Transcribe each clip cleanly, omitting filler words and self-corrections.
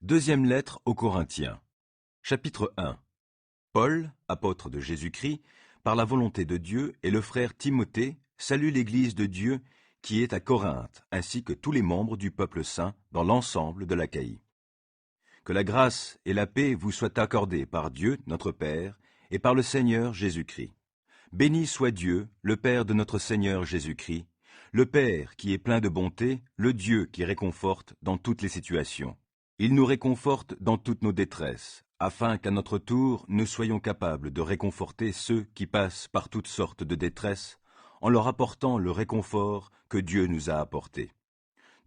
Deuxième lettre aux Corinthiens, chapitre 1. Paul, apôtre de Jésus-Christ, par la volonté de Dieu, et le frère Timothée saluent l'Église de Dieu qui est à Corinthe, ainsi que tous les membres du peuple saint dans l'ensemble de l'Achaïe. Que la grâce et la paix vous soient accordées par Dieu, notre Père, et par le Seigneur Jésus-Christ. Béni soit Dieu, le Père de notre Seigneur Jésus-Christ, le Père qui est plein de bonté, le Dieu qui réconforte dans toutes les situations. Il nous réconforte dans toutes nos détresses, afin qu'à notre tour nous soyons capables de réconforter ceux qui passent par toutes sortes de détresses, en leur apportant le réconfort que Dieu nous a apporté.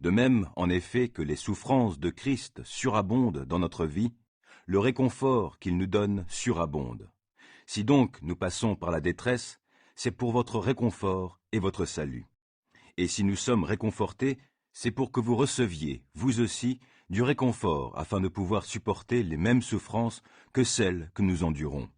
De même, en effet, que les souffrances de Christ surabondent dans notre vie, le réconfort qu'il nous donne surabonde. Si donc nous passons par la détresse, c'est pour votre réconfort et votre salut. Et si nous sommes réconfortés, c'est pour que vous receviez, vous aussi, du réconfort, afin de pouvoir supporter les mêmes souffrances que celles que nous endurons.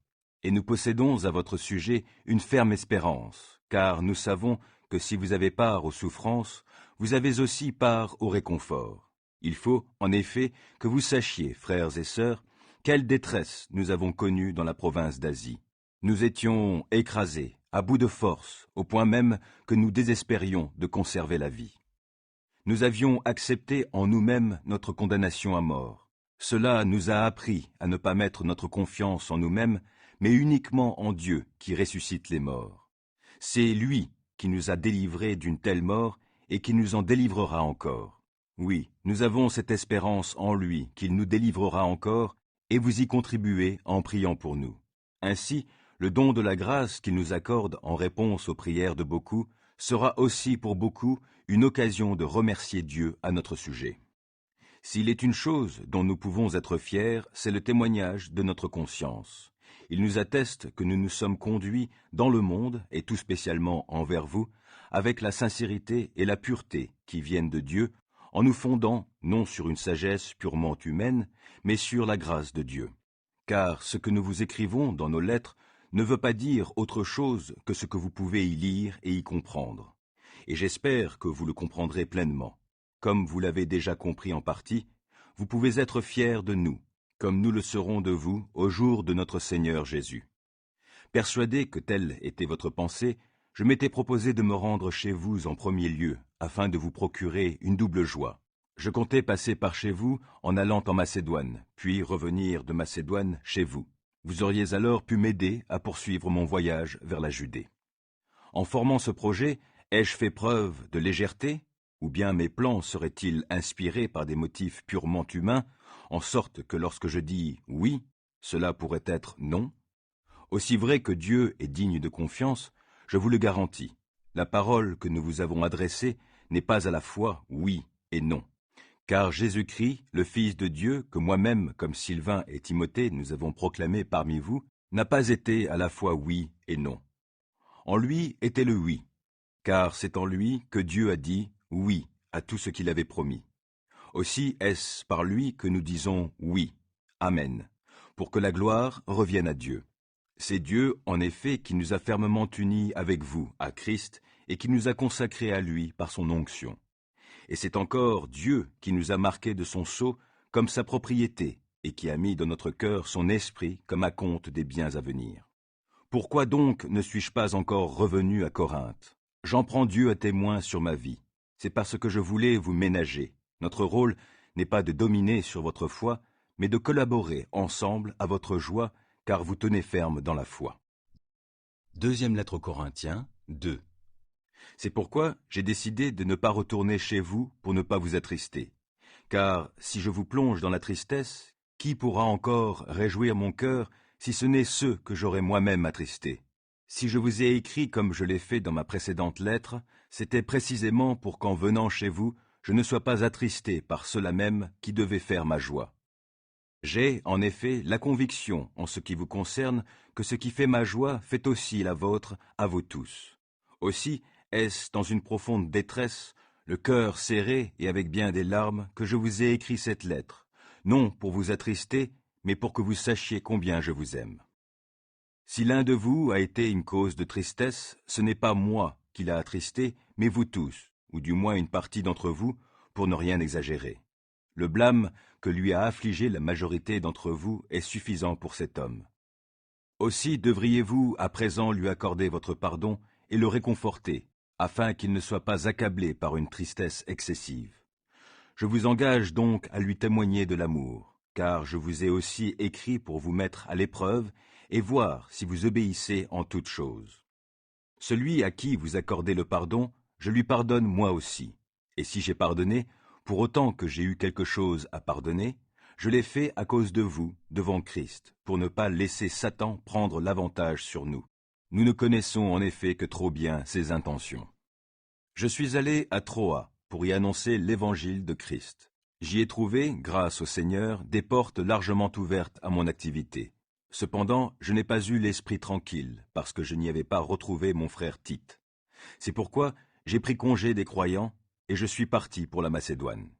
Et nous possédons à votre sujet une ferme espérance, car nous savons que si vous avez part aux souffrances, vous avez aussi part au réconfort. Il faut, en effet, que vous sachiez, frères et sœurs, quelle détresse nous avons connue dans la province d'Asie. Nous étions écrasés, à bout de force, au point même que nous désespérions de conserver la vie. Nous avions accepté en nous-mêmes notre condamnation à mort. Cela nous a appris à ne pas mettre notre confiance en nous-mêmes, mais uniquement en Dieu qui ressuscite les morts. C'est lui qui nous a délivrés d'une telle mort et qui nous en délivrera encore. Oui, nous avons cette espérance en lui qu'il nous délivrera encore, et vous y contribuez en priant pour nous. Ainsi, le don de la grâce qu'il nous accorde en réponse aux prières de beaucoup sera aussi pour beaucoup une occasion de remercier Dieu à notre sujet. S'il est une chose dont nous pouvons être fiers, c'est le témoignage de notre conscience. Il nous atteste que nous nous sommes conduits dans le monde, et tout spécialement envers vous, avec la sincérité et la pureté qui viennent de Dieu, en nous fondant non sur une sagesse purement humaine, mais sur la grâce de Dieu. Car ce que nous vous écrivons dans nos lettres ne veut pas dire autre chose que ce que vous pouvez y lire et y comprendre. Et j'espère que vous le comprendrez pleinement. Comme vous l'avez déjà compris en partie, vous pouvez être fiers de nous, comme nous le serons de vous au jour de notre Seigneur Jésus. Persuadé que telle était votre pensée, je m'étais proposé de me rendre chez vous en premier lieu, afin de vous procurer une double joie. Je comptais passer par chez vous en allant en Macédoine, puis revenir de Macédoine chez vous. Vous auriez alors pu m'aider à poursuivre mon voyage vers la Judée. En formant ce projet, ai-je fait preuve de légèreté, ou bien mes plans seraient-ils inspirés par des motifs purement humains, en sorte que lorsque je dis « oui », cela pourrait être « non ». Aussi vrai que Dieu est digne de confiance, je vous le garantis, la parole que nous vous avons adressée n'est pas à la fois « oui » et « non ». Car Jésus-Christ, le Fils de Dieu, que moi-même, comme Sylvain et Timothée, nous avons proclamé parmi vous, n'a pas été à la fois oui et non. En lui était le oui, car c'est en lui que Dieu a dit oui à tout ce qu'il avait promis. Aussi est-ce par lui que nous disons oui, Amen, pour que la gloire revienne à Dieu. C'est Dieu, en effet, qui nous a fermement unis avec vous, à Christ, et qui nous a consacrés à lui par son onction. Et c'est encore Dieu qui nous a marqués de son sceau comme sa propriété, et qui a mis dans notre cœur son esprit comme acompte des biens à venir. Pourquoi donc ne suis-je pas encore revenu à Corinthe? J'en prends Dieu à témoin sur ma vie. C'est parce que je voulais vous ménager. Notre rôle n'est pas de dominer sur votre foi, mais de collaborer ensemble à votre joie, car vous tenez ferme dans la foi. Deuxième lettre aux Corinthiens, 2. C'est pourquoi j'ai décidé de ne pas retourner chez vous pour ne pas vous attrister. Car si je vous plonge dans la tristesse, qui pourra encore réjouir mon cœur si ce n'est ceux que j'aurais moi-même attristés? Si je vous ai écrit comme je l'ai fait dans ma précédente lettre, c'était précisément pour qu'en venant chez vous, je ne sois pas attristé par ceux-là même qui devaient faire ma joie. J'ai, en effet, la conviction, en ce qui vous concerne, que ce qui fait ma joie fait aussi la vôtre à vous tous. Aussi, est-ce dans une profonde détresse, le cœur serré et avec bien des larmes, que je vous ai écrit cette lettre, non pour vous attrister, mais pour que vous sachiez combien je vous aime. Si l'un de vous a été une cause de tristesse, ce n'est pas moi qui l'a attristé, mais vous tous, ou du moins une partie d'entre vous, pour ne rien exagérer. Le blâme que lui a affligé la majorité d'entre vous est suffisant pour cet homme. Aussi devriez-vous à présent lui accorder votre pardon et le réconforter, afin qu'il ne soit pas accablé par une tristesse excessive. Je vous engage donc à lui témoigner de l'amour, car je vous ai aussi écrit pour vous mettre à l'épreuve et voir si vous obéissez en toutes choses. Celui à qui vous accordez le pardon, je lui pardonne moi aussi. Et si j'ai pardonné, pour autant que j'ai eu quelque chose à pardonner, je l'ai fait à cause de vous, devant Christ, pour ne pas laisser Satan prendre l'avantage sur nous. Nous ne connaissons en effet que trop bien ses intentions. Je suis allé à Troa pour y annoncer l'évangile de Christ. J'y ai trouvé, grâce au Seigneur, des portes largement ouvertes à mon activité. Cependant, je n'ai pas eu l'esprit tranquille, parce que je n'y avais pas retrouvé mon frère Tite. C'est pourquoi j'ai pris congé des croyants, et je suis parti pour la Macédoine.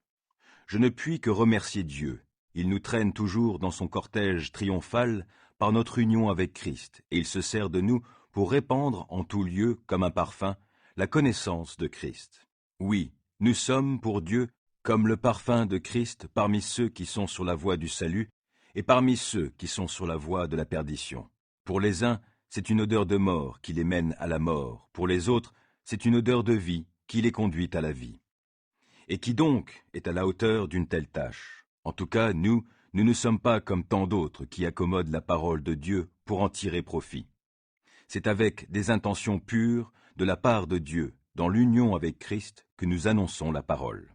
Je ne puis que remercier Dieu. Il nous traîne toujours dans son cortège triomphal par notre union avec Christ, et il se sert de nous pour répandre en tout lieu, comme un parfum, la connaissance de Christ. Oui, nous sommes pour Dieu comme le parfum de Christ parmi ceux qui sont sur la voie du salut, et parmi ceux qui sont sur la voie de la perdition. Pour les uns, c'est une odeur de mort qui les mène à la mort. Pour les autres, c'est une odeur de vie qui les conduit à la vie. Et qui donc est à la hauteur d'une telle tâche? En tout cas, nous ne sommes pas comme tant d'autres qui accommodent la parole de Dieu pour en tirer profit. C'est avec des intentions pures de la part de Dieu, dans l'union avec Christ, que nous annonçons la parole.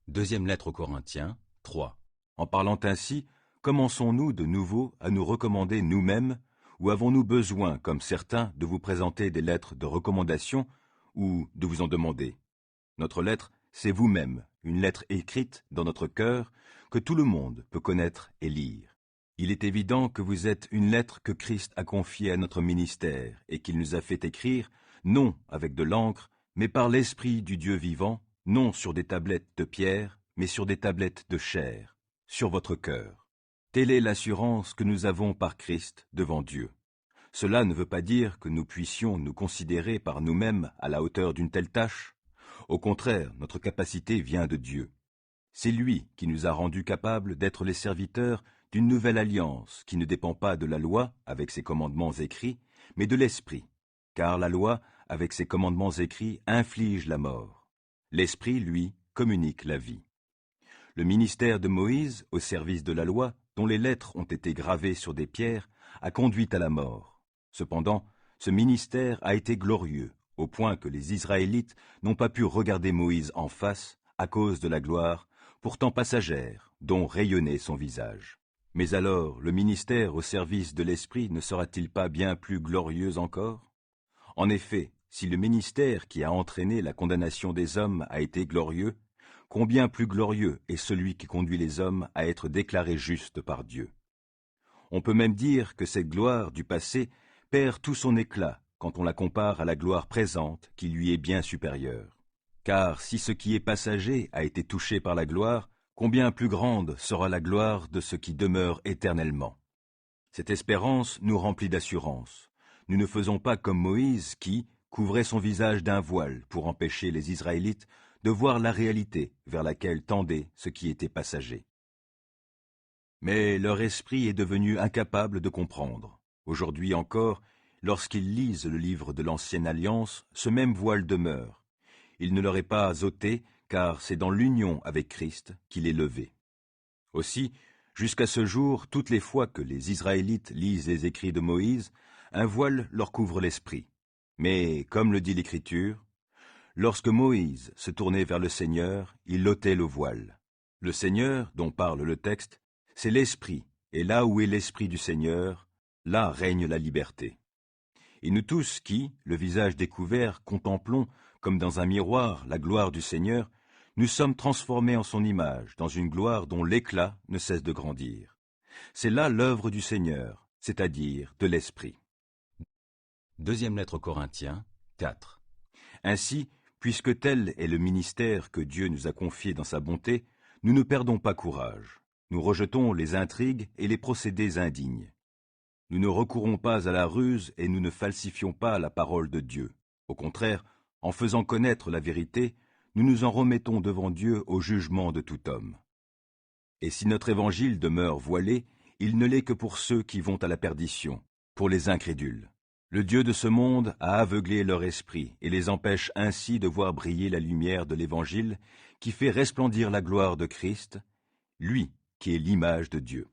Deuxième lettre aux Corinthiens, 3. En parlant ainsi, commençons-nous de nouveau à nous recommander nous-mêmes, ou avons-nous besoin, comme certains, de vous présenter des lettres de recommandation, ou de vous en demander? Notre lettre, c'est vous-même, une lettre écrite dans notre cœur, que tout le monde peut connaître et lire. Il est évident que vous êtes une lettre que Christ a confiée à notre ministère, et qu'il nous a fait écrire, non avec de l'encre, mais par l'Esprit du Dieu vivant, non sur des tablettes de pierre, mais sur des tablettes de chair, sur votre cœur. Telle est l'assurance que nous avons par Christ devant Dieu. Cela ne veut pas dire que nous puissions nous considérer par nous-mêmes à la hauteur d'une telle tâche. Au contraire, notre capacité vient de Dieu. C'est lui qui nous a rendus capables d'être les serviteurs d'une nouvelle alliance qui ne dépend pas de la loi avec ses commandements écrits, mais de l'Esprit, car la loi, avec ses commandements écrits, inflige la mort. L'Esprit, lui, communique la vie. Le ministère de Moïse, au service de la loi, dont les lettres ont été gravées sur des pierres, a conduit à la mort. Cependant, ce ministère a été glorieux, au point que les Israélites n'ont pas pu regarder Moïse en face à cause de la gloire, pourtant passagère, dont rayonnait son visage. Mais alors, le ministère au service de l'Esprit ne sera-t-il pas bien plus glorieux encore? En effet, si le ministère qui a entraîné la condamnation des hommes a été glorieux, combien plus glorieux est celui qui conduit les hommes à être déclarés justes par Dieu. On peut même dire que cette gloire du passé perd tout son éclat quand on la compare à la gloire présente qui lui est bien supérieure. Car si ce qui est passager a été touché par la gloire, combien plus grande sera la gloire de ce qui demeure éternellement. Cette espérance nous remplit d'assurance. Nous ne faisons pas comme Moïse qui couvrait son visage d'un voile pour empêcher les Israélites de voir la réalité vers laquelle tendait ce qui était passager. Mais leur esprit est devenu incapable de comprendre. Aujourd'hui encore, lorsqu'ils lisent le livre de l'Ancienne Alliance, ce même voile demeure. Il ne leur est pas ôté, car c'est dans l'union avec Christ qu'il est levé. Aussi, jusqu'à ce jour, toutes les fois que les Israélites lisent les écrits de Moïse, un voile leur couvre l'esprit. Mais, comme le dit l'Écriture, lorsque Moïse se tournait vers le Seigneur, il ôtait le voile. Le Seigneur, dont parle le texte, c'est l'Esprit, et là où est l'Esprit du Seigneur, là règne la liberté. Et nous tous qui, le visage découvert, contemplons, comme dans un miroir, la gloire du Seigneur, nous sommes transformés en son image, dans une gloire dont l'éclat ne cesse de grandir. C'est là l'œuvre du Seigneur, c'est-à-dire de l'Esprit. Deuxième lettre aux Corinthiens, 4. Ainsi, puisque tel est le ministère que Dieu nous a confié dans sa bonté, nous ne perdons pas courage. Nous rejetons les intrigues et les procédés indignes. Nous ne recourons pas à la ruse et nous ne falsifions pas la parole de Dieu. Au contraire, en faisant connaître la vérité, nous nous en remettons devant Dieu au jugement de tout homme. Et si notre évangile demeure voilé, il ne l'est que pour ceux qui vont à la perdition, pour les incrédules. Le Dieu de ce monde a aveuglé leur esprit et les empêche ainsi de voir briller la lumière de l'évangile qui fait resplendir la gloire de Christ, lui qui est l'image de Dieu.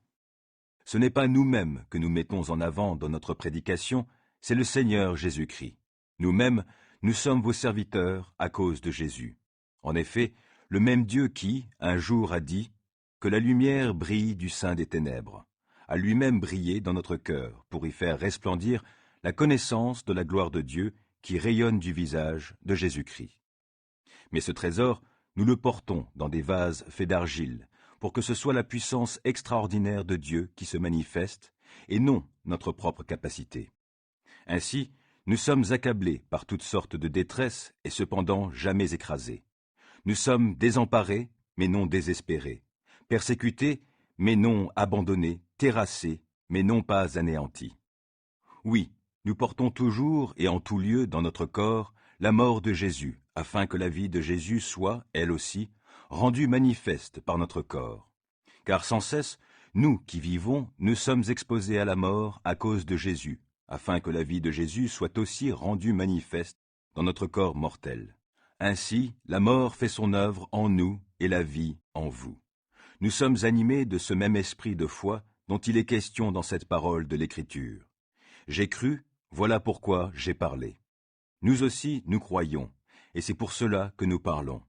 Ce n'est pas nous-mêmes que nous mettons en avant dans notre prédication, c'est le Seigneur Jésus-Christ. Nous-mêmes, nous sommes vos serviteurs à cause de Jésus. En effet, le même Dieu qui, un jour, a dit « Que la lumière brille du sein des ténèbres », a lui-même brillé dans notre cœur pour y faire resplendir la connaissance de la gloire de Dieu qui rayonne du visage de Jésus-Christ. Mais ce trésor, nous le portons dans des vases faits d'argile, pour que ce soit la puissance extraordinaire de Dieu qui se manifeste, et non notre propre capacité. Ainsi, nous sommes accablés par toutes sortes de détresses, et cependant jamais écrasés. Nous sommes désemparés, mais non désespérés, persécutés, mais non abandonnés, terrassés, mais non pas anéantis. Oui, nous portons toujours et en tout lieu dans notre corps la mort de Jésus, afin que la vie de Jésus soit, elle aussi, rendue manifeste par notre corps. Car sans cesse, nous qui vivons, nous sommes exposés à la mort à cause de Jésus, afin que la vie de Jésus soit aussi rendue manifeste dans notre corps mortel. Ainsi, la mort fait son œuvre en nous et la vie en vous. Nous sommes animés de ce même esprit de foi dont il est question dans cette parole de l'Écriture. J'ai cru, voilà pourquoi j'ai parlé. Nous aussi, nous croyons, et c'est pour cela que nous parlons.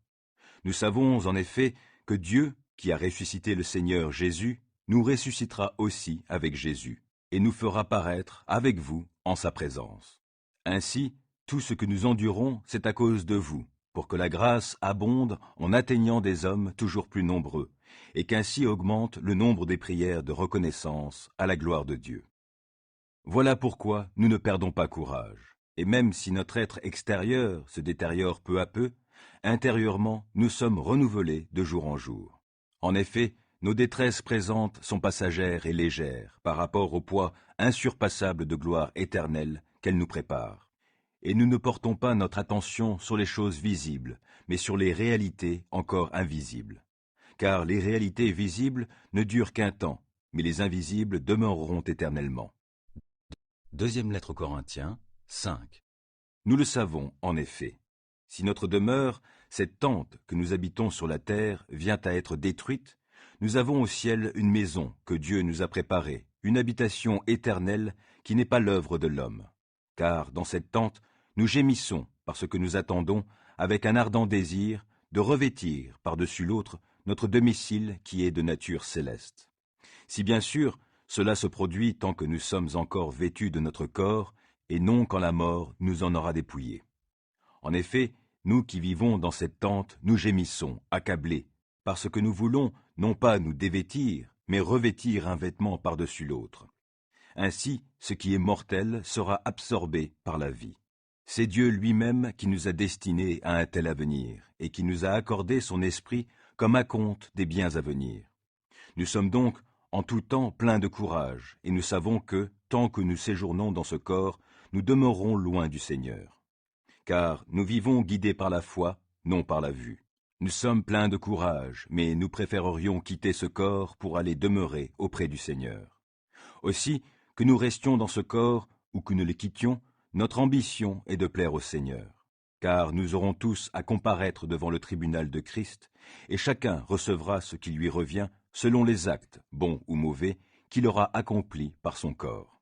Nous savons en effet que Dieu, qui a ressuscité le Seigneur Jésus, nous ressuscitera aussi avec Jésus, et nous fera paraître avec vous en sa présence. Ainsi, tout ce que nous endurons, c'est à cause de vous, pour que la grâce abonde en atteignant des hommes toujours plus nombreux, et qu'ainsi augmente le nombre des prières de reconnaissance à la gloire de Dieu. Voilà pourquoi nous ne perdons pas courage, et même si notre être extérieur se détériore peu à peu, intérieurement nous sommes renouvelés de jour en jour. En effet, nos détresses présentes sont passagères et légères par rapport au poids insurpassable de gloire éternelle qu'elles nous préparent. Et nous ne portons pas notre attention sur les choses visibles, mais sur les réalités encore invisibles. Car les réalités visibles ne durent qu'un temps, mais les invisibles demeureront éternellement. Deuxième lettre aux Corinthiens, 5. Nous le savons, en effet. Si notre demeure, cette tente que nous habitons sur la terre, vient à être détruite, nous avons au ciel une maison que Dieu nous a préparée, une habitation éternelle qui n'est pas l'œuvre de l'homme. Car dans cette tente, nous gémissons parce que nous attendons, avec un ardent désir, de revêtir par-dessus l'autre notre domicile qui est de nature céleste. Si bien sûr, cela se produit tant que nous sommes encore vêtus de notre corps, et non quand la mort nous en aura dépouillés. En effet, nous qui vivons dans cette tente, nous gémissons, accablés, parce que nous voulons non pas nous dévêtir, mais revêtir un vêtement par-dessus l'autre. Ainsi, ce qui est mortel sera absorbé par la vie. C'est Dieu lui-même qui nous a destinés à un tel avenir, et qui nous a accordé son esprit comme acompte des biens à venir. Nous sommes donc en tout temps pleins de courage, et nous savons que, tant que nous séjournons dans ce corps, nous demeurons loin du Seigneur. Car nous vivons guidés par la foi, non par la vue. Nous sommes pleins de courage, mais nous préférerions quitter ce corps pour aller demeurer auprès du Seigneur. Aussi, que nous restions dans ce corps, ou que nous le quittions, notre ambition est de plaire au Seigneur. Car nous aurons tous à comparaître devant le tribunal de Christ, et chacun recevra ce qui lui revient selon les actes, bons ou mauvais, qu'il aura accomplis par son corps.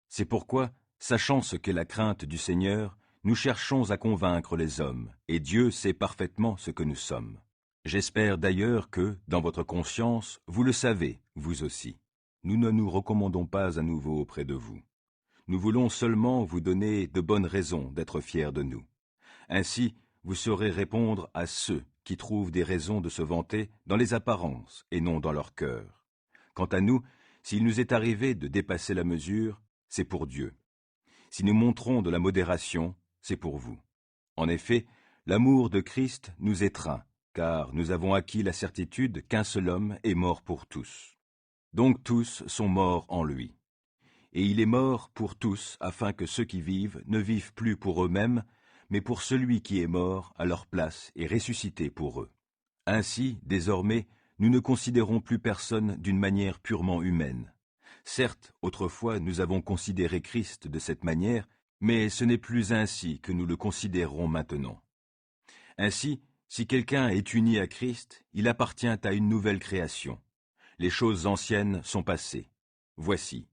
C'est pourquoi, sachant ce qu'est la crainte du Seigneur, nous cherchons à convaincre les hommes, et Dieu sait parfaitement ce que nous sommes. J'espère d'ailleurs que, dans votre conscience, vous le savez, vous aussi. Nous ne nous recommandons pas à nouveau auprès de vous. Nous voulons seulement vous donner de bonnes raisons d'être fiers de nous. Ainsi, vous saurez répondre à ceux qui trouvent des raisons de se vanter dans les apparences et non dans leur cœur. Quant à nous, s'il nous est arrivé de dépasser la mesure, c'est pour Dieu. Si nous montrons de la modération, c'est pour vous. En effet, l'amour de Christ nous étreint, car nous avons acquis la certitude qu'un seul homme est mort pour tous. Donc tous sont morts en lui. Et il est mort pour tous, afin que ceux qui vivent ne vivent plus pour eux-mêmes, mais pour celui qui est mort à leur place et ressuscité pour eux. Ainsi, désormais, nous ne considérons plus personne d'une manière purement humaine. Certes, autrefois, nous avons considéré Christ de cette manière, mais ce n'est plus ainsi que nous le considérons maintenant. Ainsi, si quelqu'un est uni à Christ, il appartient à une nouvelle création. Les choses anciennes sont passées. Voici,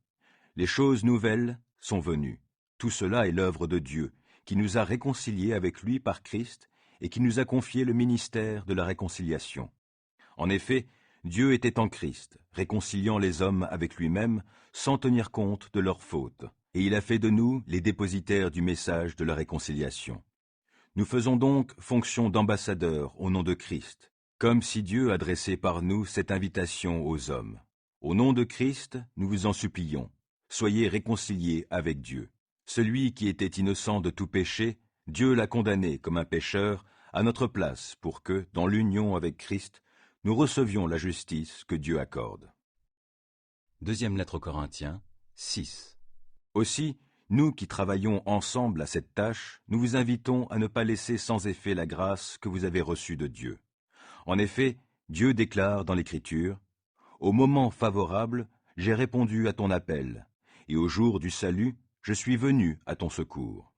les choses nouvelles sont venues. Tout cela est l'œuvre de Dieu, qui nous a réconciliés avec lui par Christ et qui nous a confié le ministère de la réconciliation. En effet, Dieu était en Christ, réconciliant les hommes avec lui-même, sans tenir compte de leurs fautes, et il a fait de nous les dépositaires du message de la réconciliation. Nous faisons donc fonction d'ambassadeurs au nom de Christ, comme si Dieu adressait par nous cette invitation aux hommes. Au nom de Christ, nous vous en supplions, soyez réconciliés avec Dieu. Celui qui était innocent de tout péché, Dieu l'a condamné comme un pécheur à notre place pour que, dans l'union avec Christ, nous recevions la justice que Dieu accorde. Deuxième lettre aux Corinthiens, 6. Aussi, nous qui travaillons ensemble à cette tâche, nous vous invitons à ne pas laisser sans effet la grâce que vous avez reçue de Dieu. En effet, Dieu déclare dans l'Écriture, « Au moment favorable, j'ai répondu à ton appel, et au jour du salut, je suis venu à ton secours. »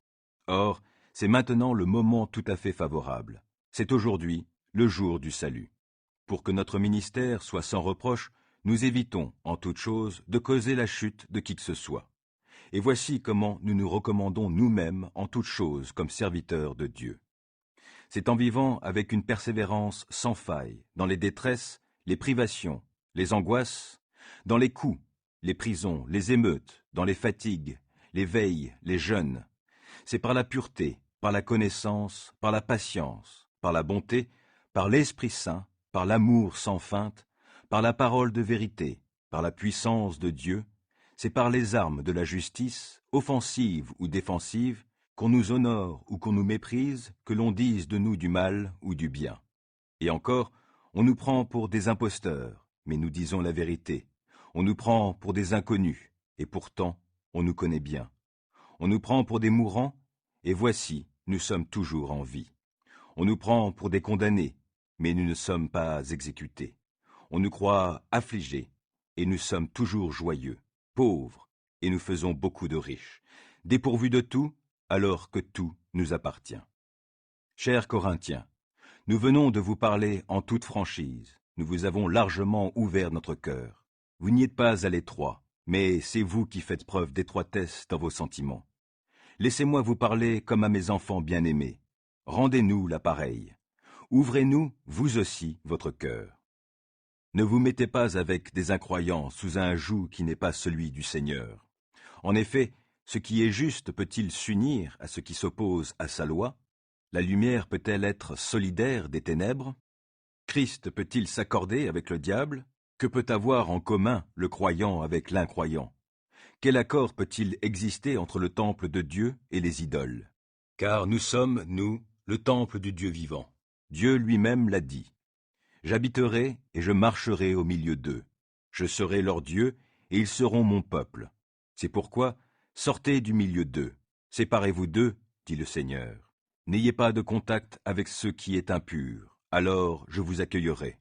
Or, c'est maintenant le moment tout à fait favorable. C'est aujourd'hui le jour du salut. Pour que notre ministère soit sans reproche, nous évitons, en toute chose, de causer la chute de qui que ce soit. Et voici comment nous nous recommandons nous-mêmes en toute chose comme serviteurs de Dieu. C'est en vivant avec une persévérance sans faille, dans les détresses, les privations, les angoisses, dans les coups, les prisons, les émeutes, dans les fatigues, les veilles, les jeûnes. C'est par la pureté, par la connaissance, par la patience, par la bonté, par l'Esprit Saint, par l'amour sans feinte, par la parole de vérité, par la puissance de Dieu, c'est par les armes de la justice, offensives ou défensives, qu'on nous honore ou qu'on nous méprise, que l'on dise de nous du mal ou du bien. Et encore, on nous prend pour des imposteurs, mais nous disons la vérité. On nous prend pour des inconnus, et pourtant, on nous connaît bien. On nous prend pour des mourants, et voici, nous sommes toujours en vie. On nous prend pour des condamnés, mais nous ne sommes pas exécutés. On nous croit affligés, et nous sommes toujours joyeux, pauvres, et nous faisons beaucoup de riches, dépourvus de tout, alors que tout nous appartient. Chers Corinthiens, nous venons de vous parler en toute franchise. Nous vous avons largement ouvert notre cœur. Vous n'y êtes pas à l'étroit, mais c'est vous qui faites preuve d'étroitesse dans vos sentiments. Laissez-moi vous parler comme à mes enfants bien-aimés. Rendez-nous l'appareil. Ouvrez-nous, vous aussi, votre cœur. Ne vous mettez pas avec des incroyants sous un joug qui n'est pas celui du Seigneur. En effet, ce qui est juste peut-il s'unir à ce qui s'oppose à sa loi? La lumière peut-elle être solidaire des ténèbres? Christ peut-il s'accorder avec le diable? Que peut avoir en commun le croyant avec l'incroyant? Quel accord peut-il exister entre le temple de Dieu et les idoles? Car nous sommes, nous, le temple du Dieu vivant. Dieu lui-même l'a dit. J'habiterai et je marcherai au milieu d'eux. Je serai leur Dieu et ils seront mon peuple. C'est pourquoi, sortez du milieu d'eux. Séparez-vous d'eux, dit le Seigneur. N'ayez pas de contact avec ce qui est impur, alors je vous accueillerai.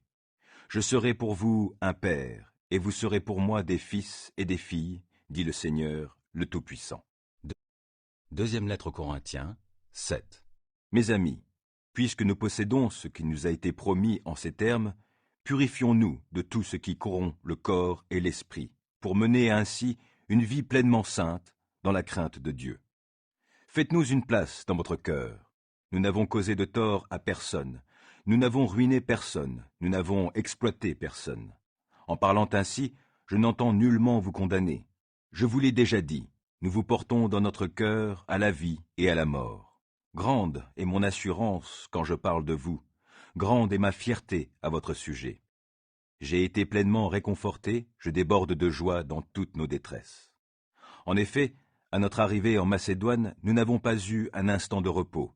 Je serai pour vous un père, et vous serez pour moi des fils et des filles, dit le Seigneur, le Tout-Puissant. Deuxième lettre aux Corinthiens, 7. Mes amis, puisque nous possédons ce qui nous a été promis en ces termes, purifions-nous de tout ce qui corrompt le corps et l'esprit, pour mener ainsi une vie pleinement sainte dans la crainte de Dieu. Faites-nous une place dans votre cœur. Nous n'avons causé de tort à personne, nous n'avons ruiné personne, nous n'avons exploité personne. En parlant ainsi, je n'entends nullement vous condamner. Je vous l'ai déjà dit, nous vous portons dans notre cœur à la vie et à la mort. Grande est mon assurance quand je parle de vous, grande est ma fierté à votre sujet. J'ai été pleinement réconforté, je déborde de joie dans toutes nos détresses. En effet, à notre arrivée en Macédoine, nous n'avons pas eu un instant de repos.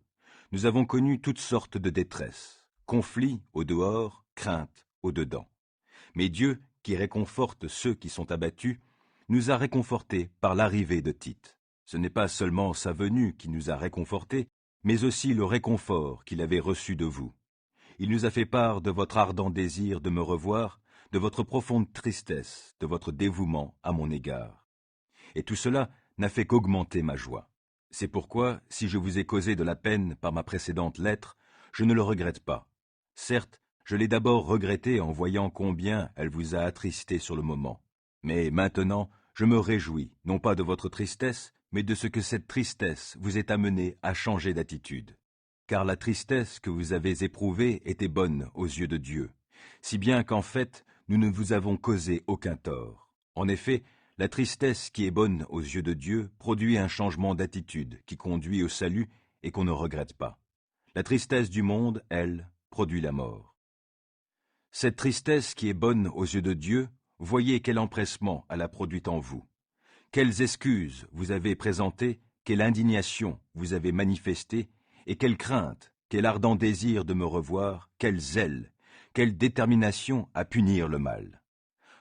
Nous avons connu toutes sortes de détresses, conflits au dehors, craintes au dedans. Mais Dieu, qui réconforte ceux qui sont abattus, nous a réconfortés par l'arrivée de Tite. Ce n'est pas seulement sa venue qui nous a réconfortés, mais aussi le réconfort qu'il avait reçu de vous. Il nous a fait part de votre ardent désir de me revoir, de votre profonde tristesse, de votre dévouement à mon égard. Et tout cela n'a fait qu'augmenter ma joie. C'est pourquoi, si je vous ai causé de la peine par ma précédente lettre, je ne le regrette pas. Certes, je l'ai d'abord regretté en voyant combien elle vous a attristé sur le moment. Mais maintenant, je me réjouis, non pas de votre tristesse, mais de ce que cette tristesse vous ait amené à changer d'attitude. Car la tristesse que vous avez éprouvée était bonne aux yeux de Dieu, si bien qu'en fait, nous ne vous avons causé aucun tort. En effet, la tristesse qui est bonne aux yeux de Dieu produit un changement d'attitude qui conduit au salut et qu'on ne regrette pas. La tristesse du monde, elle, produit la mort. Cette tristesse qui est bonne aux yeux de Dieu, voyez quel empressement elle a produit en vous. Quelles excuses vous avez présentées, quelle indignation vous avez manifestée, et quelle crainte, quel ardent désir de me revoir, quel zèle, quelle détermination à punir le mal.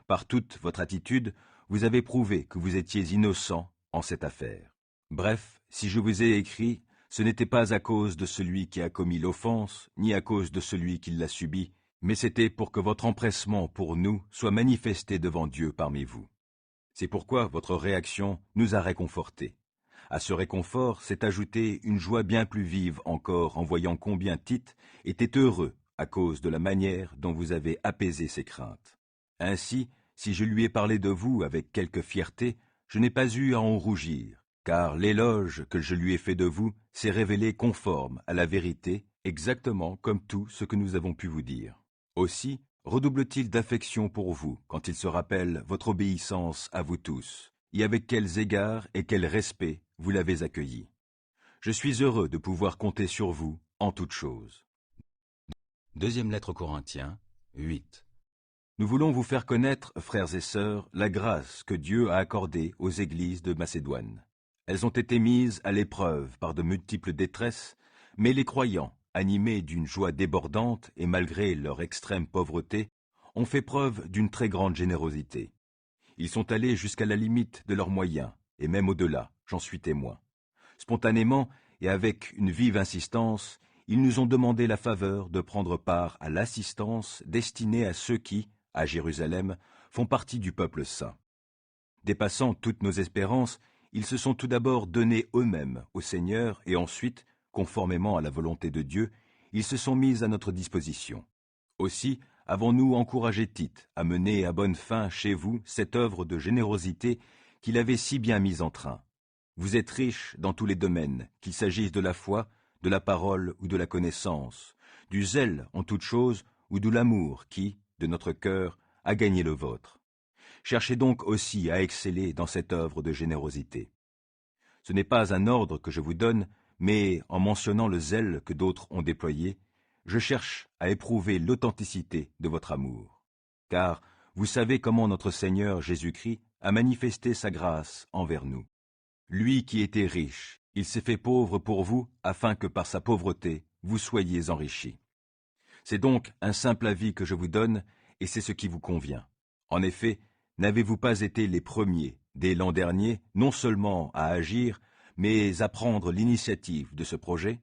Par toute votre attitude, vous avez prouvé que vous étiez innocent en cette affaire. Bref, si je vous ai écrit, ce n'était pas à cause de celui qui a commis l'offense, ni à cause de celui qui l'a subi, mais c'était pour que votre empressement pour nous soit manifesté devant Dieu parmi vous. C'est pourquoi votre réaction nous a réconfortés. À ce réconfort s'est ajoutée une joie bien plus vive encore en voyant combien Tite était heureux à cause de la manière dont vous avez apaisé ses craintes. Ainsi, si je lui ai parlé de vous avec quelque fierté, je n'ai pas eu à en rougir, car l'éloge que je lui ai fait de vous s'est révélé conforme à la vérité, exactement comme tout ce que nous avons pu vous dire. Aussi, redouble-t-il d'affection pour vous quand il se rappelle votre obéissance à vous tous, et avec quels égards et quel respect vous l'avez accueilli. Je suis heureux de pouvoir compter sur vous en toutes choses. Deuxième lettre aux Corinthiens, 8. Nous voulons vous faire connaître, frères et sœurs, la grâce que Dieu a accordée aux églises de Macédoine. Elles ont été mises à l'épreuve par de multiples détresses, mais les croyants, animés d'une joie débordante et malgré leur extrême pauvreté, ont fait preuve d'une très grande générosité. Ils sont allés jusqu'à la limite de leurs moyens, et même au-delà, j'en suis témoin. Spontanément et avec une vive insistance, ils nous ont demandé la faveur de prendre part à l'assistance destinée à ceux qui, à Jérusalem, font partie du peuple saint. Dépassant toutes nos espérances, ils se sont tout d'abord donnés eux-mêmes au Seigneur et ensuite, conformément à la volonté de Dieu, ils se sont mis à notre disposition. Aussi avons-nous encouragé Tite à mener à bonne fin chez vous cette œuvre de générosité qu'il avait si bien mise en train. Vous êtes riches dans tous les domaines, qu'il s'agisse de la foi, de la parole ou de la connaissance, du zèle en toutes choses ou de l'amour qui, de notre cœur, a gagné le vôtre. Cherchez donc aussi à exceller dans cette œuvre de générosité. Ce n'est pas un ordre que je vous donne, mais en mentionnant le zèle que d'autres ont déployé, je cherche à éprouver l'authenticité de votre amour. Car vous savez comment notre Seigneur Jésus-Christ a manifesté sa grâce envers nous. Lui qui était riche, il s'est fait pauvre pour vous, afin que par sa pauvreté, vous soyez enrichis. C'est donc un simple avis que je vous donne, et c'est ce qui vous convient. En effet, n'avez-vous pas été les premiers, dès l'an dernier, non seulement à agir, mais à prendre l'initiative de ce projet?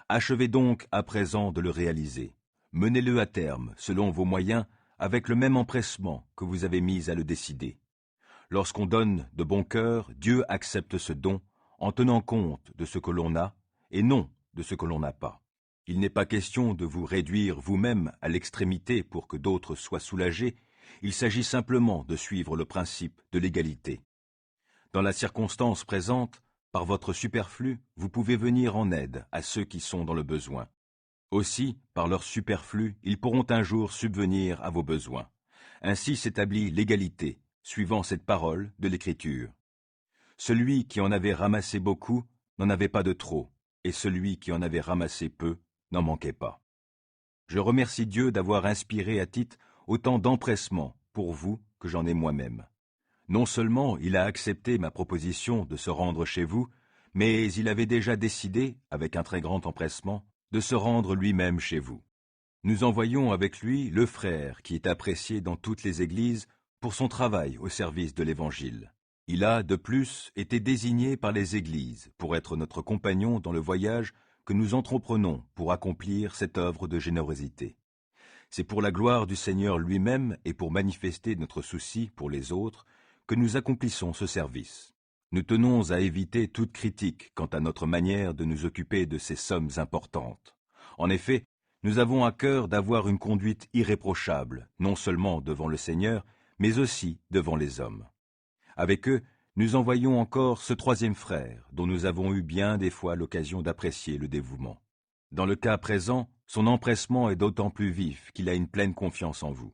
Achevez donc à présent de le réaliser. Menez-le à terme, selon vos moyens, avec le même empressement que vous avez mis à le décider. Lorsqu'on donne de bon cœur, Dieu accepte ce don en tenant compte de ce que l'on a et non de ce que l'on n'a pas. Il n'est pas question de vous réduire vous-même à l'extrémité pour que d'autres soient soulagés, il s'agit simplement de suivre le principe de l'égalité. Dans la circonstance présente, par votre superflu, vous pouvez venir en aide à ceux qui sont dans le besoin. Aussi, par leur superflu, ils pourront un jour subvenir à vos besoins. Ainsi s'établit l'égalité, suivant cette parole de l'Écriture. Celui qui en avait ramassé beaucoup n'en avait pas de trop, et celui qui en avait ramassé peu n'en manquait pas. Je remercie Dieu d'avoir inspiré à Tite autant d'empressement pour vous que j'en ai moi-même. Non seulement il a accepté ma proposition de se rendre chez vous, mais il avait déjà décidé, avec un très grand empressement, de se rendre lui-même chez vous. Nous envoyons avec lui le frère qui est apprécié dans toutes les églises pour son travail au service de l'Évangile. Il a, de plus, été désigné par les églises pour être notre compagnon dans le voyage que nous entreprenons pour accomplir cette œuvre de générosité. C'est pour la gloire du Seigneur lui-même et pour manifester notre souci pour les autres que nous accomplissons ce service. Nous tenons à éviter toute critique quant à notre manière de nous occuper de ces sommes importantes. En effet, nous avons à cœur d'avoir une conduite irréprochable, non seulement devant le Seigneur, mais aussi devant les hommes. Avec eux, nous envoyons encore ce troisième frère, dont nous avons eu bien des fois l'occasion d'apprécier le dévouement. Dans le cas présent, son empressement est d'autant plus vif qu'il a une pleine confiance en vous.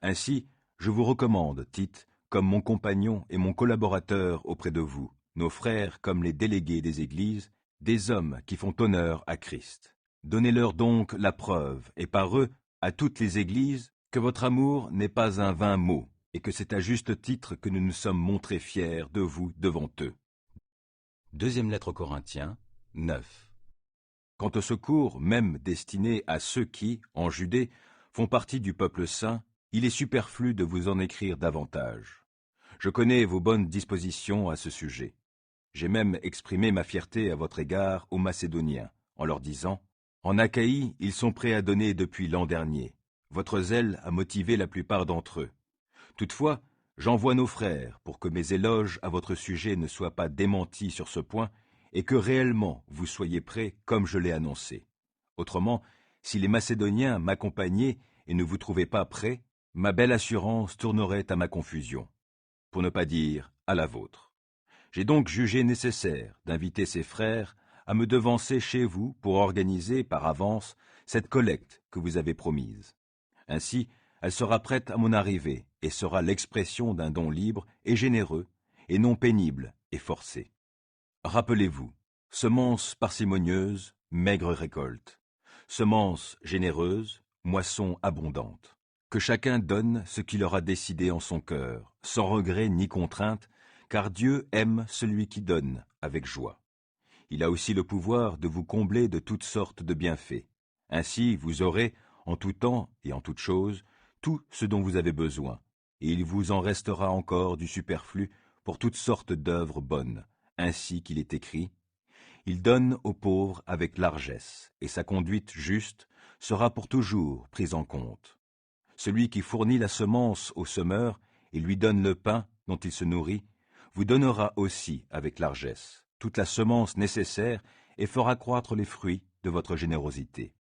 Ainsi, je vous recommande, Tite, comme mon compagnon et mon collaborateur auprès de vous, nos frères comme les délégués des églises, des hommes qui font honneur à Christ. Donnez-leur donc la preuve, et par eux, à toutes les églises, que votre amour n'est pas un vain mot, et que c'est à juste titre que nous nous sommes montrés fiers de vous devant eux. Deuxième lettre aux Corinthiens, 9. Quant au secours même destiné à ceux qui, en Judée, font partie du peuple saint, il est superflu de vous en écrire davantage. Je connais vos bonnes dispositions à ce sujet. J'ai même exprimé ma fierté à votre égard aux Macédoniens, en leur disant « En Achaïe, ils sont prêts à donner depuis l'an dernier. Votre zèle a motivé la plupart d'entre eux. Toutefois, j'envoie nos frères pour que mes éloges à votre sujet ne soient pas démentis sur ce point et que réellement vous soyez prêts comme je l'ai annoncé. Autrement, si les Macédoniens m'accompagnaient et ne vous trouvaient pas prêts, ma belle assurance tournerait à ma confusion, pour ne pas dire à la vôtre. J'ai donc jugé nécessaire d'inviter ces frères à me devancer chez vous pour organiser par avance cette collecte que vous avez promise. Ainsi, elle sera prête à mon arrivée et sera l'expression d'un don libre et généreux, et non pénible et forcé. Rappelez-vous, semence parcimonieuse, maigre récolte. Semence généreuse, moisson abondante. Que chacun donne ce qu'il aura décidé en son cœur, sans regret ni contrainte, car Dieu aime celui qui donne avec joie. Il a aussi le pouvoir de vous combler de toutes sortes de bienfaits. Ainsi, vous aurez, en tout temps et en toute chose, tout ce dont vous avez besoin, et il vous en restera encore du superflu pour toutes sortes d'œuvres bonnes, ainsi qu'il est écrit « Il donne aux pauvres avec largesse, et sa conduite juste sera pour toujours prise en compte. Celui qui fournit la semence au semeur et lui donne le pain dont il se nourrit, vous donnera aussi avec largesse toute la semence nécessaire et fera croître les fruits de votre générosité.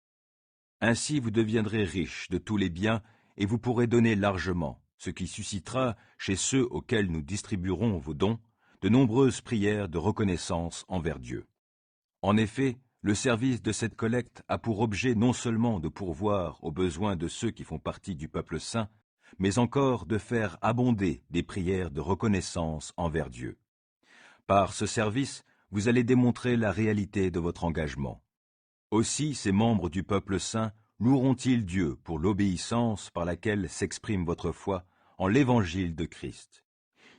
Ainsi vous deviendrez riches de tous les biens et vous pourrez donner largement, ce qui suscitera, chez ceux auxquels nous distribuerons vos dons, de nombreuses prières de reconnaissance envers Dieu. En effet, le service de cette collecte a pour objet non seulement de pourvoir aux besoins de ceux qui font partie du peuple saint, mais encore de faire abonder des prières de reconnaissance envers Dieu. Par ce service, vous allez démontrer la réalité de votre engagement. Aussi, ces membres du peuple saint loueront-ils Dieu pour l'obéissance par laquelle s'exprime votre foi en l'évangile de Christ.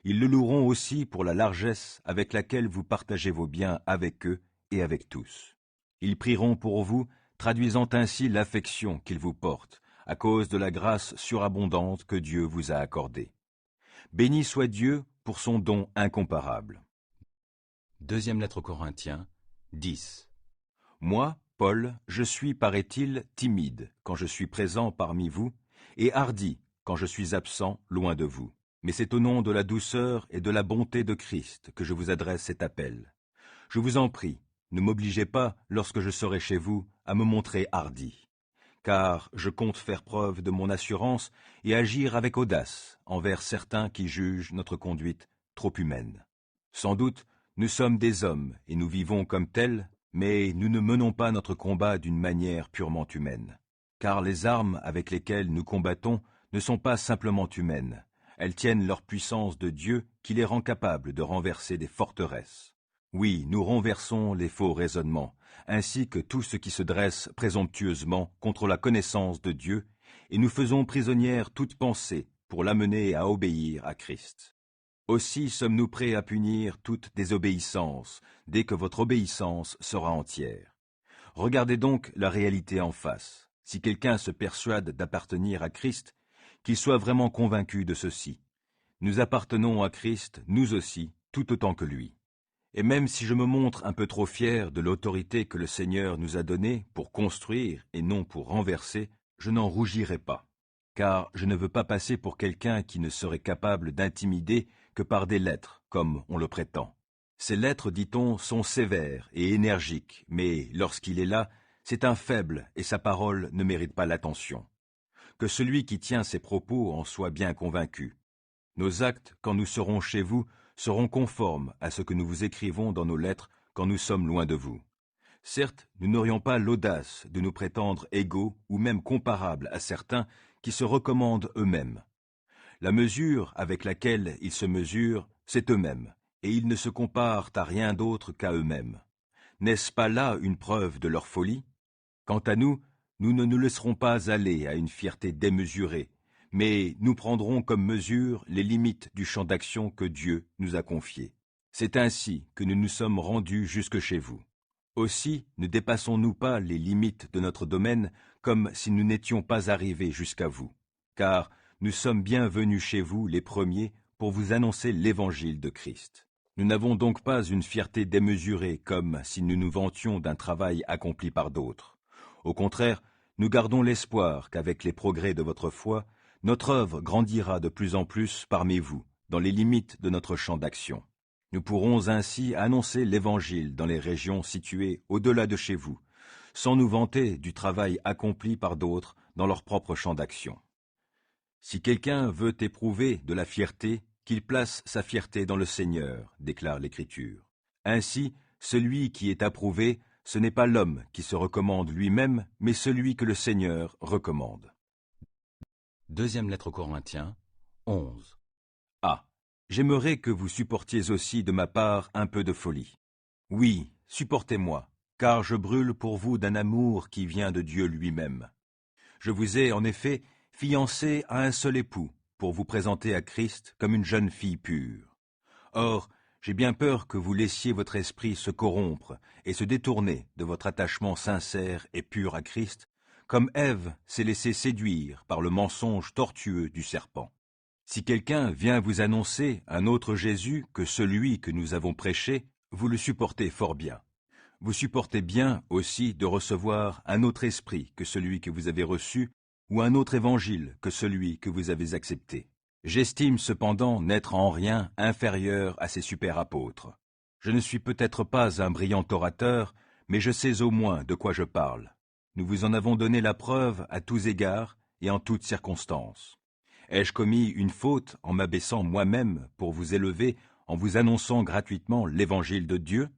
Ils le loueront aussi pour la largesse avec laquelle vous partagez vos biens avec eux et avec tous. Ils prieront pour vous, traduisant ainsi l'affection qu'ils vous portent, à cause de la grâce surabondante que Dieu vous a accordée. Béni soit Dieu pour son don incomparable. Deuxième lettre aux Corinthiens, 10. Moi, Paul, je suis, paraît-il, timide quand je suis présent parmi vous, et hardi quand je suis absent loin de vous. Mais c'est au nom de la douceur et de la bonté de Christ que je vous adresse cet appel. Je vous en prie, ne m'obligez pas, lorsque je serai chez vous, à me montrer hardi, car je compte faire preuve de mon assurance et agir avec audace envers certains qui jugent notre conduite trop humaine. Sans doute, nous sommes des hommes et nous vivons comme tels, mais nous ne menons pas notre combat d'une manière purement humaine. Car les armes avec lesquelles nous combattons ne sont pas simplement humaines, elles tiennent leur puissance de Dieu qui les rend capables de renverser des forteresses. Oui, nous renversons les faux raisonnements, ainsi que tout ce qui se dresse présomptueusement contre la connaissance de Dieu, et nous faisons prisonnière toute pensée pour l'amener à obéir à Christ. Aussi sommes-nous prêts à punir toute désobéissance, dès que votre obéissance sera entière. Regardez donc la réalité en face. Si quelqu'un se persuade d'appartenir à Christ, qu'il soit vraiment convaincu de ceci. Nous appartenons à Christ, nous aussi, tout autant que lui. Et même si je me montre un peu trop fier de l'autorité que le Seigneur nous a donnée pour construire et non pour renverser, je n'en rougirai pas, car je ne veux pas passer pour quelqu'un qui ne serait capable d'intimider que par des lettres, comme on le prétend. Ces lettres, dit-on, sont sévères et énergiques, mais lorsqu'il est là, c'est un faible et sa parole ne mérite pas l'attention. Que celui qui tient ses propos en soit bien convaincu. Nos actes, quand nous serons chez vous, seront conformes à ce que nous vous écrivons dans nos lettres quand nous sommes loin de vous. Certes, nous n'aurions pas l'audace de nous prétendre égaux ou même comparables à certains qui se recommandent eux-mêmes. La mesure avec laquelle ils se mesurent, c'est eux-mêmes, et ils ne se comparent à rien d'autre qu'à eux-mêmes. N'est-ce pas là une preuve de leur folie? Quant à nous, nous ne nous laisserons pas aller à une fierté démesurée, mais nous prendrons comme mesure les limites du champ d'action que Dieu nous a confié. C'est ainsi que nous nous sommes rendus jusque chez vous. Aussi, ne dépassons-nous pas les limites de notre domaine comme si nous n'étions pas arrivés jusqu'à vous, car nous sommes bien venus chez vous les premiers pour vous annoncer l'évangile de Christ. Nous n'avons donc pas une fierté démesurée comme si nous nous vantions d'un travail accompli par d'autres. Au contraire, nous gardons l'espoir qu'avec les progrès de votre foi, notre œuvre grandira de plus en plus parmi vous, dans les limites de notre champ d'action. Nous pourrons ainsi annoncer l'Évangile dans les régions situées au-delà de chez vous, sans nous vanter du travail accompli par d'autres dans leur propre champ d'action. Si quelqu'un veut éprouver de la fierté, qu'il place sa fierté dans le Seigneur, déclare l'Écriture. Ainsi, celui qui est approuvé, ce n'est pas l'homme qui se recommande lui-même, mais celui que le Seigneur recommande. Deuxième lettre aux Corinthiens, 11. Ah, j'aimerais que vous supportiez aussi de ma part un peu de folie. Oui, supportez-moi, car je brûle pour vous d'un amour qui vient de Dieu lui-même. Je vous ai, en effet, fiancé à un seul époux, pour vous présenter à Christ comme une jeune fille pure. Or, j'ai bien peur que vous laissiez votre esprit se corrompre et se détourner de votre attachement sincère et pur à Christ, comme Ève s'est laissée séduire par le mensonge tortueux du serpent. Si quelqu'un vient vous annoncer un autre Jésus que celui que nous avons prêché, vous le supportez fort bien. Vous supportez bien aussi de recevoir un autre esprit que celui que vous avez reçu, ou un autre évangile que celui que vous avez accepté. J'estime cependant n'être en rien inférieur à ces super apôtres. Je ne suis peut-être pas un brillant orateur, mais je sais au moins de quoi je parle. Nous vous en avons donné la preuve à tous égards et en toutes circonstances. Ai-je commis une faute en m'abaissant moi-même pour vous élever, en vous annonçant gratuitement l'évangile de Dieu?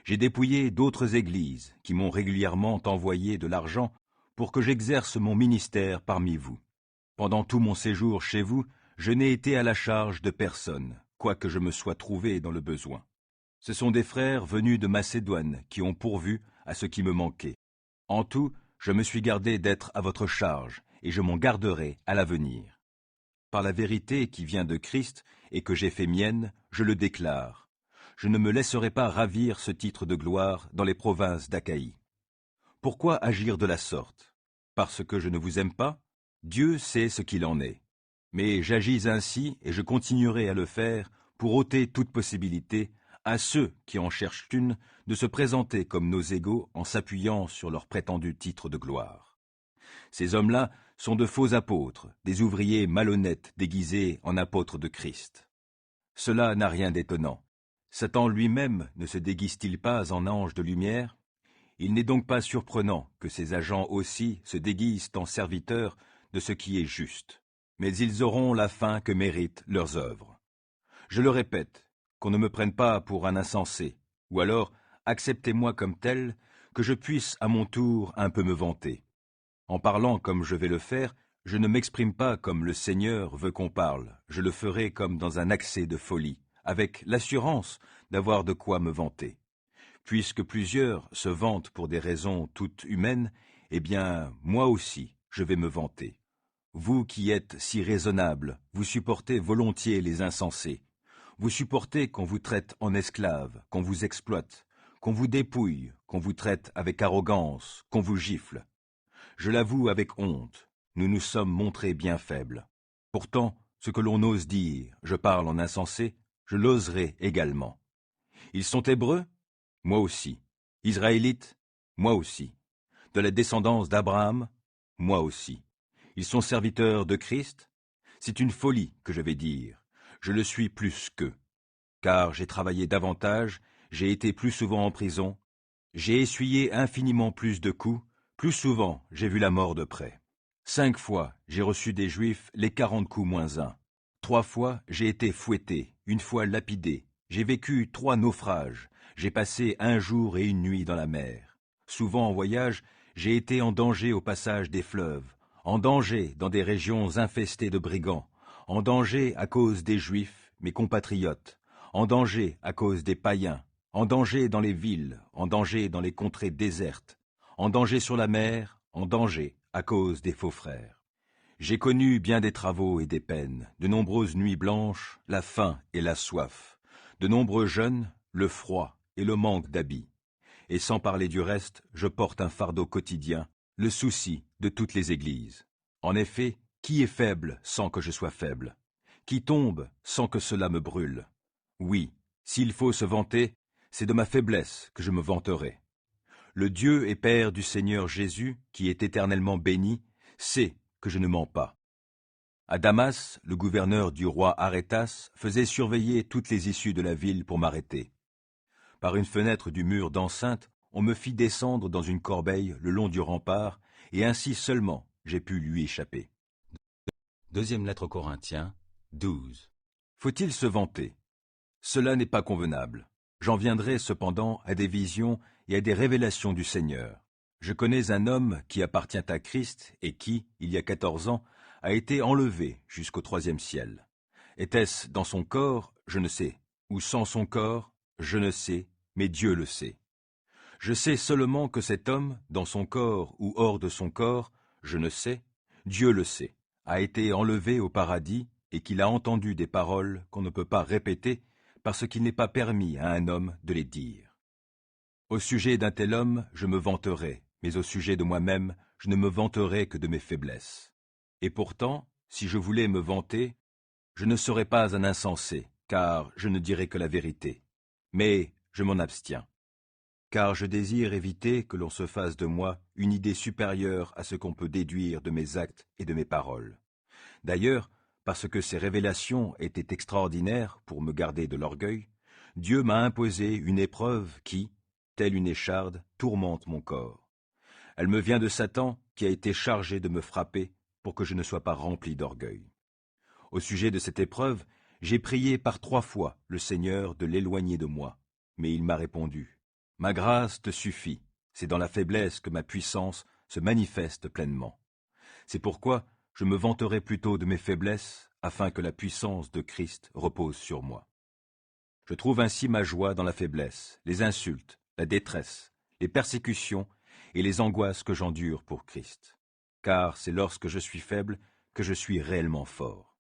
J'ai dépouillé d'autres églises qui m'ont régulièrement envoyé de l'argent pour que j'exerce mon ministère parmi vous. Pendant tout mon séjour chez vous, je n'ai été à la charge de personne, quoique je me sois trouvé dans le besoin. Ce sont des frères venus de Macédoine qui ont pourvu à ce qui me manquait. En tout, je me suis gardé d'être à votre charge, et je m'en garderai à l'avenir. Par la vérité qui vient de Christ et que j'ai fait mienne, je le déclare. Je ne me laisserai pas ravir ce titre de gloire dans les provinces d'Achaïe. Pourquoi agir de la sorte? Parce que je ne vous aime pas? Dieu sait ce qu'il en est. Mais j'agis ainsi et je continuerai à le faire pour ôter toute possibilité à ceux qui en cherchent une de se présenter comme nos égaux en s'appuyant sur leur prétendu titre de gloire. Ces hommes-là sont de faux apôtres, des ouvriers malhonnêtes déguisés en apôtres de Christ. Cela n'a rien d'étonnant. Satan lui-même ne se déguise-t-il pas en ange de lumière? Il n'est donc pas surprenant que ces agents aussi se déguisent en serviteurs de ce qui est juste. Mais ils auront la fin que méritent leurs œuvres. Je le répète, qu'on ne me prenne pas pour un insensé, ou alors acceptez-moi comme tel, que je puisse à mon tour un peu me vanter. En parlant comme je vais le faire, je ne m'exprime pas comme le Seigneur veut qu'on parle, je le ferai comme dans un accès de folie, avec l'assurance d'avoir de quoi me vanter. Puisque plusieurs se vantent pour des raisons toutes humaines, eh bien, moi aussi, je vais me vanter. Vous qui êtes si raisonnables, vous supportez volontiers les insensés. Vous supportez qu'on vous traite en esclave, qu'on vous exploite, qu'on vous dépouille, qu'on vous traite avec arrogance, qu'on vous gifle. Je l'avoue avec honte, nous nous sommes montrés bien faibles. Pourtant, ce que l'on ose dire, je parle en insensé, je l'oserai également. Ils sont Hébreux? Moi aussi. Israélites? Moi aussi. De la descendance d'Abraham? Moi aussi. Ils sont serviteurs de Christ? C'est une folie que je vais dire. Je le suis plus qu'eux. Car j'ai travaillé davantage, j'ai été plus souvent en prison, j'ai essuyé infiniment plus de coups, plus souvent j'ai vu la mort de près. 5 fois j'ai reçu des Juifs les 40 coups moins un. 3 fois j'ai été fouetté, une fois lapidé, j'ai vécu 3 naufrages, j'ai passé 1 jour et 1 nuit dans la mer. Souvent en voyage, j'ai été en danger au passage des fleuves, en danger dans des régions infestées de brigands, en danger à cause des Juifs, mes compatriotes, en danger à cause des païens, en danger dans les villes, en danger dans les contrées désertes, en danger sur la mer, en danger à cause des faux frères. J'ai connu bien des travaux et des peines, de nombreuses nuits blanches, la faim et la soif, de nombreux jeûnes, le froid et le manque d'habits. Et sans parler du reste, je porte un fardeau quotidien, le souci de toutes les églises. En effet, qui est faible sans que je sois faible? Qui tombe sans que cela me brûle? Oui, s'il faut se vanter, c'est de ma faiblesse que je me vanterai. Le Dieu et Père du Seigneur Jésus, qui est éternellement béni, sait que je ne mens pas. À Damas, le gouverneur du roi Arétas faisait surveiller toutes les issues de la ville pour m'arrêter. Par une fenêtre du mur d'enceinte, on me fit descendre dans une corbeille le long du rempart, et ainsi seulement j'ai pu lui échapper. Deuxième lettre aux Corinthiens, 12. Faut-il se vanter? Cela n'est pas convenable. J'en viendrai cependant à des visions et à des révélations du Seigneur. Je connais un homme qui appartient à Christ et qui, il y a 14 ans, a été enlevé jusqu'au 3e ciel. Était-ce dans son corps? Je ne sais. Ou sans son corps? Je ne sais, mais Dieu le sait. Je sais seulement que cet homme, dans son corps ou hors de son corps, je ne sais, Dieu le sait, a été enlevé au paradis et qu'il a entendu des paroles qu'on ne peut pas répéter parce qu'il n'est pas permis à un homme de les dire. Au sujet d'un tel homme, je me vanterai, mais au sujet de moi-même, je ne me vanterai que de mes faiblesses. Et pourtant, si je voulais me vanter, je ne serais pas un insensé, car je ne dirais que la vérité. Mais je m'en abstiens, car je désire éviter que l'on se fasse de moi une idée supérieure à ce qu'on peut déduire de mes actes et de mes paroles. D'ailleurs, parce que ces révélations étaient extraordinaires pour me garder de l'orgueil, Dieu m'a imposé une épreuve qui, telle une écharde, tourmente mon corps. Elle me vient de Satan qui a été chargé de me frapper pour que je ne sois pas rempli d'orgueil. Au sujet de cette épreuve, j'ai prié par 3 fois le Seigneur de l'éloigner de moi, mais il m'a répondu, « Ma grâce te suffit, c'est dans la faiblesse que ma puissance se manifeste pleinement. » C'est pourquoi je me vanterai plutôt de mes faiblesses, afin que la puissance de Christ repose sur moi. Je trouve ainsi ma joie dans la faiblesse, les insultes, la détresse, les persécutions et les angoisses que j'endure pour Christ. Car c'est lorsque je suis faible que je suis réellement fort.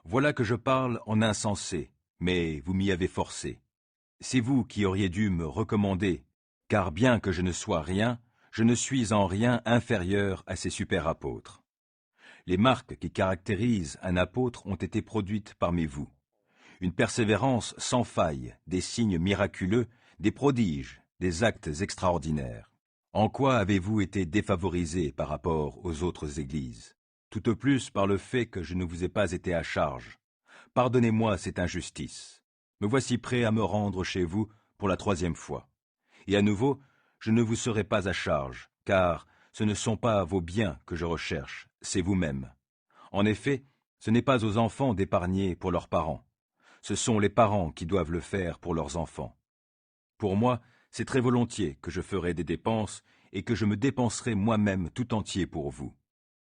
Voilà que je parle en insensé, mais vous m'y avez forcé. C'est vous qui auriez dû me recommander, car bien que je ne sois rien, je ne suis en rien inférieur à ces super apôtres. Les marques qui caractérisent un apôtre ont été produites parmi vous. Une persévérance sans faille, des signes miraculeux, des prodiges, des actes extraordinaires. En quoi avez-vous été défavorisés par rapport aux autres églises? Tout au plus par le fait que je ne vous ai pas été à charge. Pardonnez-moi cette injustice. Me voici prêt à me rendre chez vous pour la 3e fois. Et à nouveau, je ne vous serai pas à charge, car ce ne sont pas vos biens que je recherche, c'est vous-même. En effet, ce n'est pas aux enfants d'épargner pour leurs parents. Ce sont les parents qui doivent le faire pour leurs enfants. Pour moi, c'est très volontiers que je ferai des dépenses et que je me dépenserai moi-même tout entier pour vous.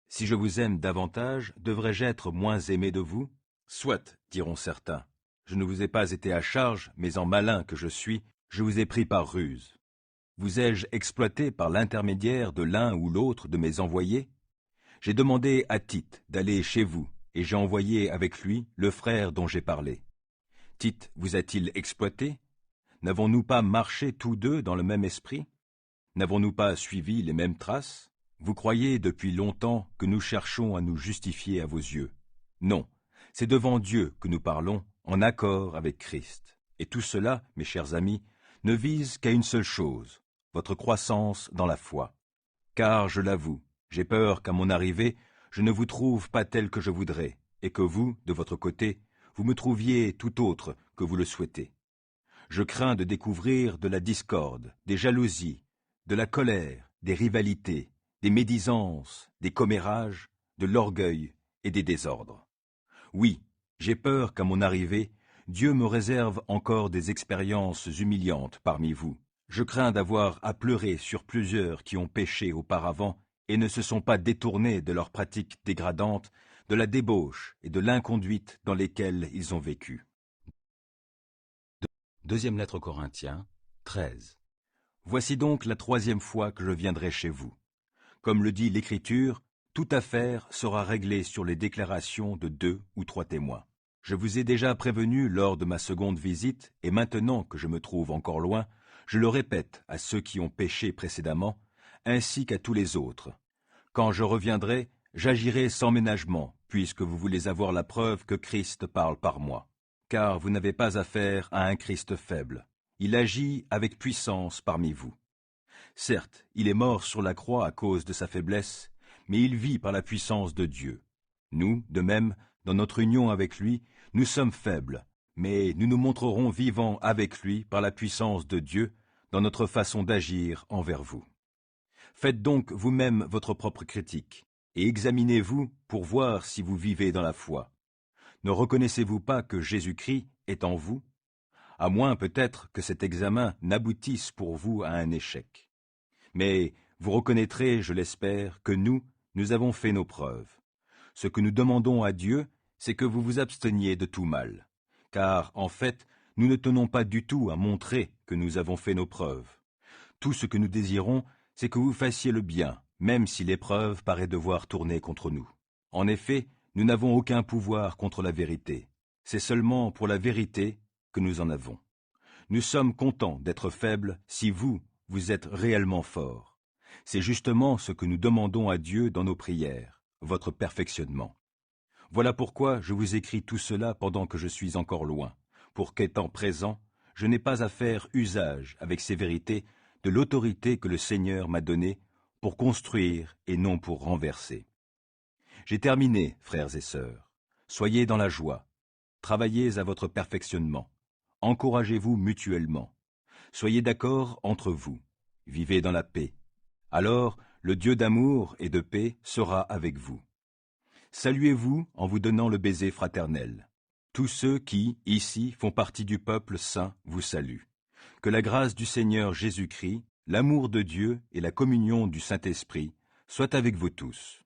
Si je vous aime davantage, devrais-je être moins aimé de vous? Soit, diront certains. Je ne vous ai pas été à charge, mais en malin que je suis, je vous ai pris par ruse. Vous ai-je exploité par l'intermédiaire de l'un ou l'autre de mes envoyés? J'ai demandé à Tite d'aller chez vous, et j'ai envoyé avec lui le frère dont j'ai parlé. Tite vous a-t-il exploité? N'avons-nous pas marché tous deux dans le même esprit? N'avons-nous pas suivi les mêmes traces? Vous croyez depuis longtemps que nous cherchons à nous justifier à vos yeux. Non, c'est devant Dieu que nous parlons, en accord avec Christ. Et tout cela, mes chers amis, ne vise qu'à une seule chose, votre croissance dans la foi. Car, je l'avoue, j'ai peur qu'à mon arrivée, je ne vous trouve pas tel que je voudrais, et que vous, de votre côté, vous me trouviez tout autre que vous le souhaitez. Je crains de découvrir de la discorde, des jalousies, de la colère, des rivalités, des médisances, des commérages, de l'orgueil et des désordres. Oui, j'ai peur qu'à mon arrivée, Dieu me réserve encore des expériences humiliantes parmi vous. Je crains d'avoir à pleurer sur plusieurs qui ont péché auparavant et ne se sont pas détournés de leurs pratiques dégradantes, de la débauche et de l'inconduite dans lesquelles ils ont vécu. Deuxième lettre aux Corinthiens, 13. Voici donc la 3e fois que je viendrai chez vous. Comme le dit l'Écriture, toute affaire sera réglée sur les déclarations de 2 ou 3 témoins. Je vous ai déjà prévenu lors de ma seconde visite, et maintenant que je me trouve encore loin, je le répète à ceux qui ont péché précédemment, ainsi qu'à tous les autres. Quand je reviendrai, j'agirai sans ménagement, puisque vous voulez avoir la preuve que Christ parle par moi. Car vous n'avez pas affaire à un Christ faible. Il agit avec puissance parmi vous. Certes, il est mort sur la croix à cause de sa faiblesse, mais il vit par la puissance de Dieu. Nous, de même, dans notre union avec lui, nous sommes faibles, mais nous nous montrerons vivants avec lui par la puissance de Dieu dans notre façon d'agir envers vous. Faites donc vous-même votre propre critique, et examinez-vous pour voir si vous vivez dans la foi. Ne reconnaissez-vous pas que Jésus-Christ est en vous? À moins peut-être que cet examen n'aboutisse pour vous à un échec. Mais vous reconnaîtrez, je l'espère, que nous avons fait nos preuves. Ce que nous demandons à Dieu, c'est que vous vous absteniez de tout mal. Car, en fait, nous ne tenons pas du tout à montrer que nous avons fait nos preuves. Tout ce que nous désirons, c'est que vous fassiez le bien, même si l'épreuve paraît devoir tourner contre nous. En effet, nous n'avons aucun pouvoir contre la vérité. C'est seulement pour la vérité que nous en avons. Nous sommes contents d'être faibles si vous êtes réellement forts. C'est justement ce que nous demandons à Dieu dans nos prières, votre perfectionnement. Voilà pourquoi je vous écris tout cela pendant que je suis encore loin, pour qu'étant présent, je n'ai pas à faire usage avec ces vérités de l'autorité que le Seigneur m'a donnée pour construire et non pour renverser. J'ai terminé, frères et sœurs. Soyez dans la joie. Travaillez à votre perfectionnement. Encouragez-vous mutuellement. Soyez d'accord entre vous. Vivez dans la paix. Alors, le Dieu d'amour et de paix sera avec vous. Saluez-vous en vous donnant le baiser fraternel. Tous ceux qui, ici, font partie du peuple saint vous saluent. Que la grâce du Seigneur Jésus-Christ, l'amour de Dieu et la communion du Saint-Esprit soient avec vous tous.